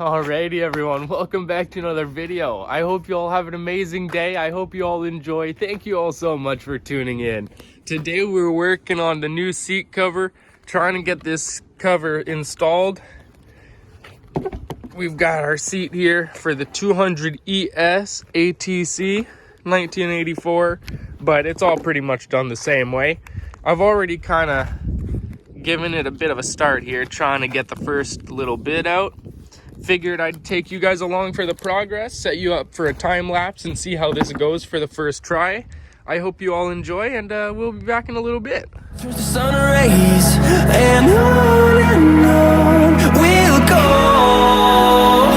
Alrighty everyone, welcome back to another video. I hope you all have an amazing day. I hope you all enjoy. Thank you all so much for tuning in. Today we're working on the new seat cover, trying to get this cover installed. We've got our seat here for the 200 ES ATC 1984, but it's all pretty much done the same way. I've already kind of given it a bit of a start here, trying to get the first little bit out. Figured I'd take you guys along for the progress, set you up for a time lapse and see how this goes for the first try. I hope you all enjoy, and we'll be back in a little bit. Through the sun rays, and on we'll go.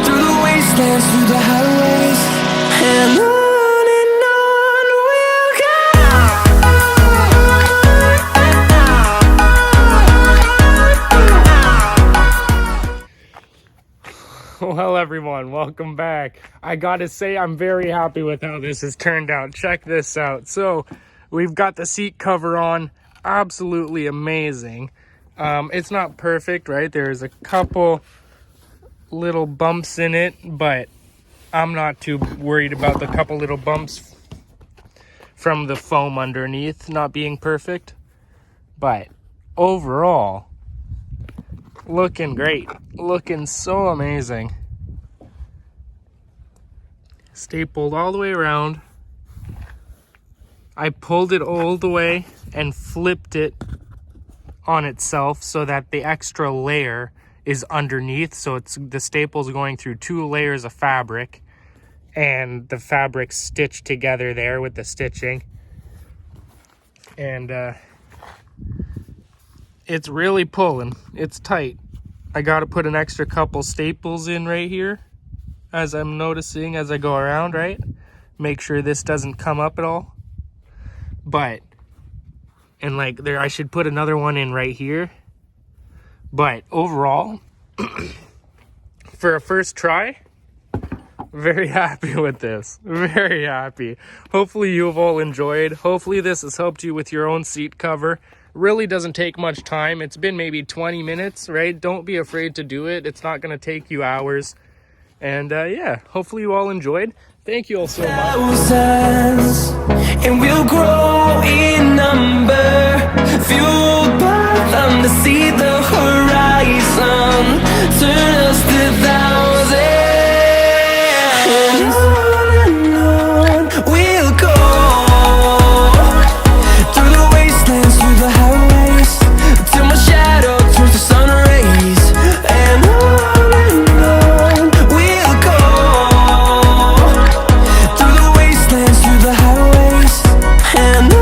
Through the wastelands, through the highways, and on we'll go. Well everyone, welcome back. I gotta say I'm very happy with how this has turned out. Check this out. So we've got the seat cover on, absolutely amazing. It's not perfect, right? There's a couple little bumps in it, but I'm not too worried about the couple little bumps from the foam underneath not being perfect. But overall, looking great, looking so amazing. Stapled all the way around. I pulled it all the way and flipped it on itself so that the extra layer is underneath, so it's the staples going through 2 layers of fabric, and the fabric stitched together there with the stitching. And it's really pulling, it's tight. I got to put an extra couple staples in right here, as I'm noticing as I go around, right? Make sure this doesn't come up at all. But, and like there, I should put another one in right here. But overall, for a first try, very happy with this, very happy. Hopefully you've all enjoyed. Hopefully this has helped you with your own seat cover. Really doesn't take much time. It's been maybe 20 minutes, right? Don't be afraid to do it. It's not going to take you hours. And yeah, hopefully you all enjoyed. Thank you all so much. Thousands, and we'll grow in number, fueled by them to see the horizon, turn us to thousands. And on we'll go, through the wastelands, through the highways, till my shadow turns to sun rays. And on we'll go, through the wastelands, through the highways, and on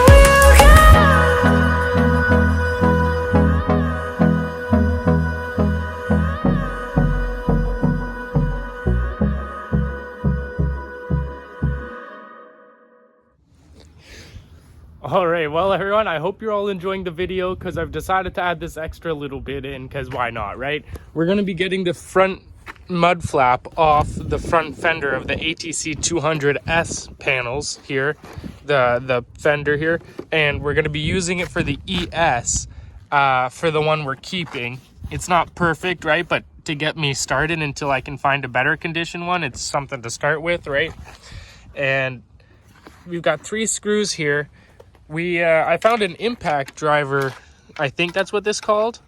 we'll go. Alright, well everyone, I hope you're all enjoying the video, because I've decided to add this extra little bit in, because why not, right? We're going to be getting the front mud flap off the front fender of the atc200 panels here, the fender here, and we're going to be using it for the ES, for the one we're keeping. It's not perfect, right? But to get me started until I can find a better condition one, it's something to start with, right? And we've got 3 screws here. I found an impact driver, I think that's what this called,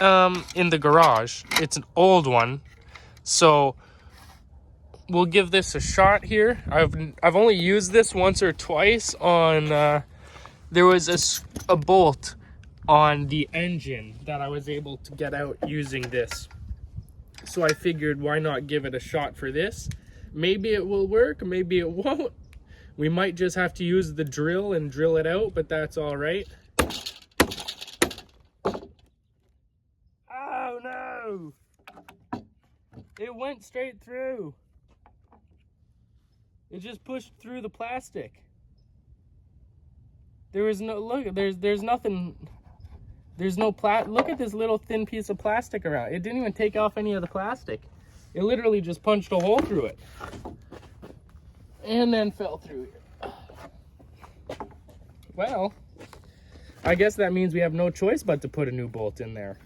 in the garage. It's an old one, so we'll give this a shot here. I've only used this once or twice on, there was a bolt on the engine that I was able to get out using this. So I figured, why not give it a shot for this? Maybe it will work, maybe it won't. We might just have to use the drill and drill it out, but that's all right. Oh no! It went straight through. It just pushed through the plastic. There was no, look, there's nothing, there's no look at this little thin piece of plastic around. It didn't even take off any of the plastic. It literally just punched a hole through it. And then fell through here. Well, I guess that means we have no choice but to put a new bolt in there.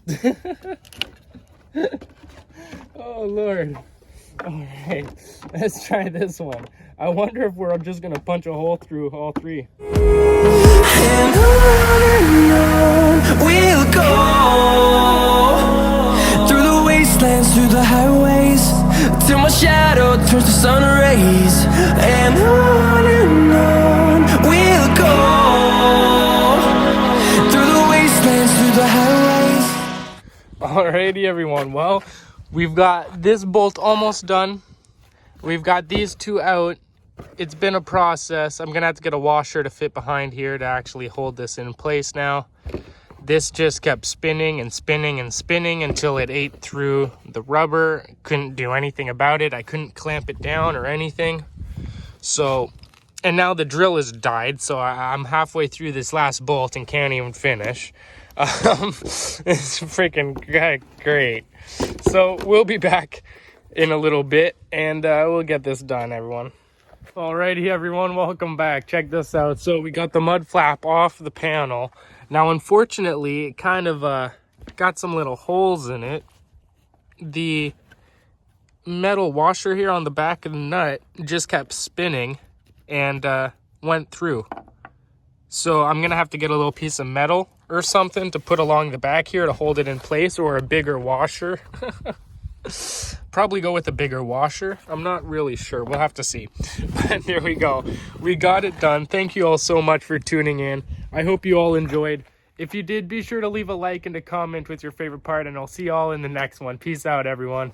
Oh, Lord. All right, let's try this one. I wonder if we're just gonna punch a hole through all three. And on we'll go, through the wastelands, through the highways, till my shadow turns to sun rays. And on we'll go, through the wastelands, through the highways. Alrighty, everyone. Well, we've got this bolt almost done. We've got these two out. It's been a process. I'm gonna have to get a washer to fit behind here to actually hold this in place now. This just kept spinning and spinning and spinning until it ate through the rubber. Couldn't do anything about it. I couldn't clamp it down or anything. So, and now the drill has died, so I'm halfway through this last bolt and can't even finish. It's freaking great. So we'll be back in a little bit, and we'll get this done, everyone. Alrighty, everyone, welcome back. Check this out. So we got the mud flap off the panel. Now, unfortunately, it kind of got some little holes in it. The metal washer here on the back of the nut just kept spinning and went through. So I'm gonna have to get a little piece of metal or something to put along the back here to hold it in place, or a bigger washer. Probably go with a bigger washer. I'm not really sure. We'll have to see. But there we go. We got it done. Thank you all so much for tuning in. I hope you all enjoyed. If you did, be sure to leave a like and a comment with your favorite part, and I'll see you all in the next one. Peace out, everyone.